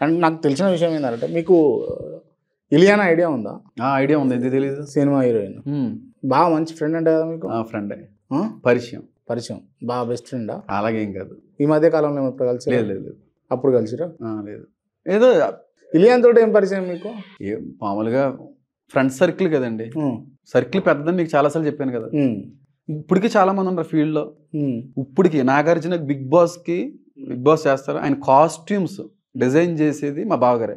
And నాకు తెలిసిన విషయం ఏంటంటే మీకు ఇలియానా ఐడియా ఉందా? ఐడియా ఉంది, ఎందుకు తెలియదు. సినిమా హీరోయిన్ బాగా మంచి ఫ్రెండ్ అంటే కదా మీకు? ఫ్రెండే, పరిచయం బాగా బెస్ట్ ఫ్రెండా? అలాగేం కాదు. ఈ మధ్య కాలంలో ఎప్పుడు కలిసి? లేదు. అప్పుడు కలిసిరా? లేదు. ఏదో ఇలియాన్ తోటి ఏం పరిచయం మీకు? మామూలుగా ఫ్రెండ్ సర్కిల్ కదండి. సర్కిల్ పెద్దదని మీకు చాలాసార్లు చెప్పాను కదా. ఇప్పటికి చాలా మంది ఉన్నారు ఫీల్డ్లో. ఇప్పటికి నాగార్జున బిగ్ బాస్ చేస్తారు. ఆయన కాస్ట్యూమ్స్ డిజైన్ చేసేది మా బావగారే,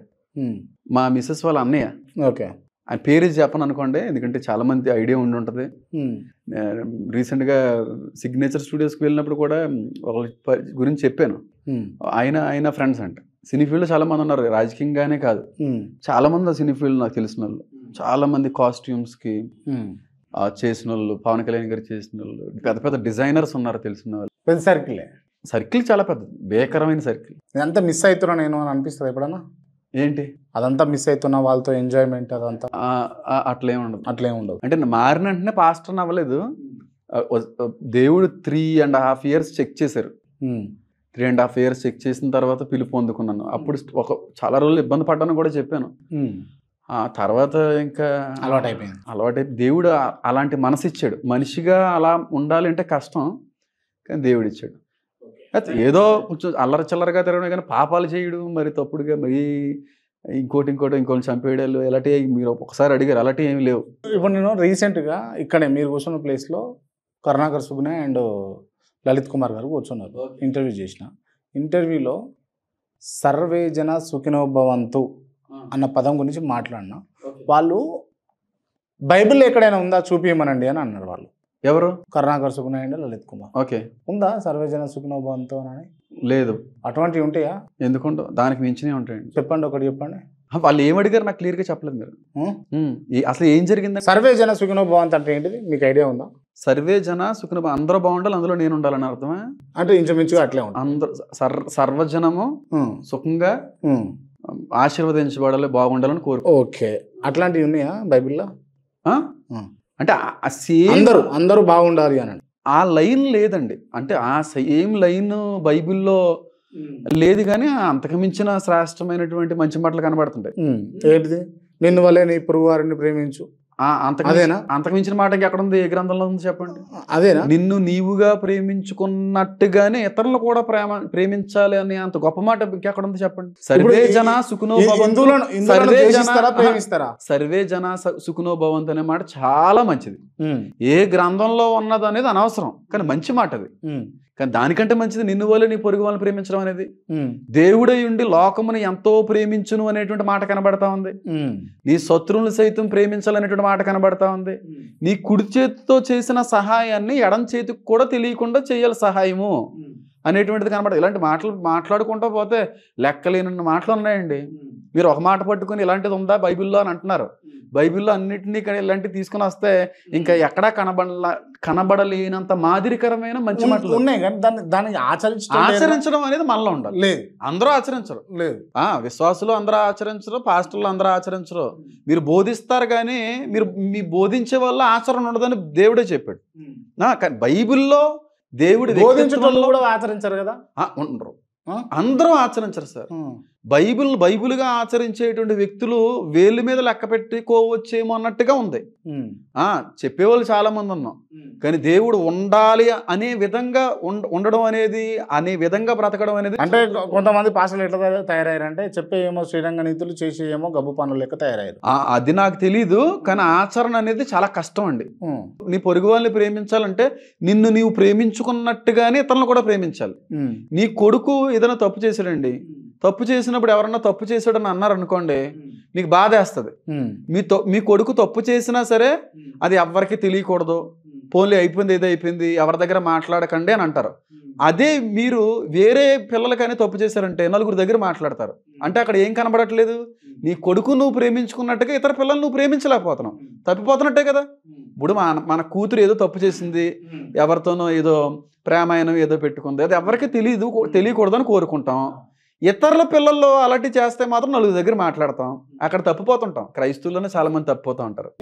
మా మిస్సెస్ వాళ్ళ అన్నయ్య. ఓకే. ఆయన పేరు చెప్పను అనుకోండి, ఎందుకంటే చాలా మంది ఐడియా ఉండి ఉంటుంది. రీసెంట్గా సిగ్నేచర్ స్టూడియోస్కి వెళ్ళినప్పుడు కూడా ఒకరి గురించి చెప్పాను. ఆయన ఫ్రెండ్స్ అంట. సినీ ఫీల్డ్లో చాలా మంది ఉన్నారు, రాజకీయంగానే కాదు, చాలా మంది సినీ ఫీల్డ్ నాకు తెలిసిన వాళ్ళు. చాలా మంది కాస్ట్యూమ్స్కి చేసిన వాళ్ళు, పవన్ కళ్యాణ్ గారు చేసిన వాళ్ళు, పెద్ద పెద్ద డిజైనర్స్ ఉన్నారు తెలిసిన వాళ్ళు. పెద్ద సర్కిల్ చాలా పెద్దది, భేకరమైన సర్కిల్. ఇదంతా మిస్ అవుతున్నా నేను అని అనిపిస్తుంది ఎప్పుడన్నా? ఏంటి అదంతా మిస్ అవుతున్నా వాళ్ళతో ఎంజాయ్మెంట్ అదంతా? అట్లేం ఉండదు. అంటే మారిన వెంటనే పాస్టర్ అవ్వలేదు. దేవుడు 3.5 years చెక్ చేశారు. 3.5 years చెక్ చేసిన తర్వాత పిలుపు పొందుకున్నాను. అప్పుడు చాలా రోజులు ఇబ్బంది పడ్డాను కూడా చెప్పాను. తర్వాత ఇంకా అలవాటైపోయింది. దేవుడు అలాంటి మనసు ఇచ్చాడు. మనిషిగా అలా ఉండాలి అంటే కష్టం, కానీ దేవుడు ఇచ్చాడు. ఏదో కొంచెం అల్లరి చిల్లరగా తిరగడం, కానీ పాపాలు చేయడు, మరి తప్పుడుగా మరి ఇంకోటి చంపేయడాలు ఇలాంటివి మీరు ఒకసారి అడిగారు, అలాంటివి ఏమి లేవు. ఇప్పుడు నేను రీసెంట్గా ఇక్కడే మీరు కూర్చున్న ప్లేస్లో కరుణాకర్ సుగునే అండ్ లలిత్ కుమార్ గారు కూర్చున్నారు. ఇంటర్వ్యూ చేసిన ఇంటర్వ్యూలో సర్వే జన సుఖినో భవంతు అన్న పదం గురించి మాట్లాడినా. వాళ్ళు బైబిల్ ఎక్కడైనా ఉందా చూపించమనండి అని అన్నారు వాళ్ళు. ఎవరు? కరుణాకర్ సుగునే అండ్ లలిత్ కుమార్. ఓకే. ఉందా సర్వే జన సుఖినో భవంతు అని? లేదు. అటువంటివి ఉంటాయా? ఎందుకుంటో, దానికి మించినే ఉంటాయండి. చెప్పండి, ఒకటి చెప్పండి. వాళ్ళు ఏమడిగారు నాకు క్లియర్గా చెప్పలేదు మీరు. అసలు ఏం జరిగింది? సర్వే జన సుఖినో భవంతు అంటే ఏంటిది మీకు ఐడియా ఉందా? సర్వే జన సుఖినో, అందరూ బాగుండాలి, అందులో నేను ఉండాలని అర్థమా? అంటే ఇంచుమించుగా అట్లే ఉంటుంది. అందరూ సర్వజనము సుఖంగా ఆశీర్వదించబడాలి, బాగుండాలని కోరుకో. ఓకే. అట్లాంటివి ఉన్నాయా బైబిల్లో? అంటే అందరూ బాగుండాలి అని ఆ లైన్ లేదండి. అంటే ఆ సేమ్ లైన్ బైబిల్లో లేదు, కానీ అంతకు మించిన శ్రేష్టమైనటువంటి మంచి మాటలు కనబడుతుంటాయి. ఏంటిది? నిన్ను వల్లే నీ పొరుగు వారిని ప్రేమించు, అదేనా? అంతకు మించిన మాట ఎక్కడ ఉంది? ఏ గ్రంథంలో ఉంది చెప్పండి? అదేనా? నిన్ను నీవుగా ప్రేమించుకున్నట్టుగానే ఇతరులు కూడా ప్రేమించాలి అని అంత గొప్ప మాట ఎక్కడ ఉంది చెప్పండి? సర్వే జన సుఖినో భవంతు, సర్వే జన సుఖినో భవంతు అనే మాట చాలా మంచిది. ఏ గ్రంథంలో ఉన్నది అనేది అనవసరం, కానీ మంచి మాట అది. కానీ దానికంటే మంచిది నిన్ను వల్ల నీ పొరుగు వాళ్ళని ప్రేమించడం అనేది. దేవుడై ఉండి లోకమును ఎంతో ప్రేమించును అనేటువంటి మాట కనబడతా ఉంది. నీ శత్రువులను సైతం ప్రేమించాలనేటువంటి మాట కనబడతా ఉంది. నీ కుడి చేతితో చేసిన సహాయాన్ని ఎడం చేతికి కూడా తెలియకుండా చేయాలి సహాయము అనేటువంటిది కనబడదు. ఇలాంటి మాటలు మాట్లాడుకుంటూ పోతే లెక్కలేనన్ని మాటలు ఉన్నాయండి. మీరు ఒక మాట పట్టుకుని ఇలాంటిది ఉందా బైబిల్లో అని అంటున్నారు. బైబిల్లో అన్నింటినీ ఇలాంటివి తీసుకుని వస్తే ఇంకా ఎక్కడా కనబడలేనంత మాదిరికరమైన మంచి మాటలు ఉన్నాయి. కానీ దాన్ని ఆచరించడం అనేది మనలో ఉండాలి. లేదు, అందరూ ఆచరించరు. లేదు, విశ్వాసులు అందరూ ఆచరించరు, పాస్టర్లు అందరూ ఆచరించరు. మీరు బోధిస్తారు కానీ మీ బోధించే వల్ల ఆచరణ ఉండదని దేవుడే చెప్పాడు. కానీ బైబిల్లో దేవుడి కూడా ఆచరించారు కదా, ఉండరు, అందరూ ఆచరించరు సార్. బైబిల్గా ఆచరించేటువంటి వ్యక్తులు వేళ్ళ మీద లెక్క పెట్టుకోవచ్చేమో అన్నట్టుగా ఉంది. చెప్పేవాళ్ళు చాలా మంది ఉన్నాం, కానీ దేవుడు ఉండాలి అనే విధంగా ఉండడం అనేది, అనే విధంగా బ్రతకడం అనేది. అంటే కొంతమంది పాస్టర్లు ఎట్లా తయారయ్యారంటే చెప్పేమో శ్రీరంగ నీతులు, చేసేయేమో గబ్బు పనులు లెక్క తయారయ్యారు. అది నాకు తెలీదు, కానీ ఆచరణ అనేది చాలా కష్టం అండి. నీ పొరుగు వాళ్ళని ప్రేమించాలంటే నిన్ను నీవు ప్రేమించుకున్నట్టుగానే ఇతరులను కూడా ప్రేమించాలి. నీ కొడుకు ఏదైనా తప్పు చేశాడండి, తప్పు చేసినప్పుడు ఎవరన్నా తప్పు చేశాడని అన్నారు అనుకోండి, మీకు బాధ వేస్తుంది. మీ కొడుకు తప్పు చేసినా సరే అది ఎవరికి తెలియకూడదు, పోన్లీ అయిపోయింది, ఏదో అయిపోయింది, ఎవరి దగ్గర మాట్లాడకండి అని అంటారు. అదే మీరు వేరే పిల్లలకని తప్పు చేశారంటే నలుగురు దగ్గర మాట్లాడతారు. అంటే అక్కడ ఏం కనబడట్లేదు? నీ కొడుకు నువ్వు ప్రేమించుకున్నట్టుగా ఇతర పిల్లలు నువ్వు ప్రేమించలేకపోతున్నావు, తప్పిపోతున్నట్టే కదా. ఇప్పుడు మన కూతురు ఏదో తప్పు చేసింది, ఎవరితోనో ఏదో ప్రేమాయణం ఏదో పెట్టుకుంది, అది ఎవరికి తెలియకూడదని కోరుకుంటాం. ఇతరుల పిల్లల్లో అలాంటి చేస్తే మాత్రం నలుగురు దగ్గర మాట్లాడతాం, అక్కడ తప్పిపోతుంటాం. క్రైస్తవుల్లోనే చాలా మంది తప్పిపోతూ ఉంటారు.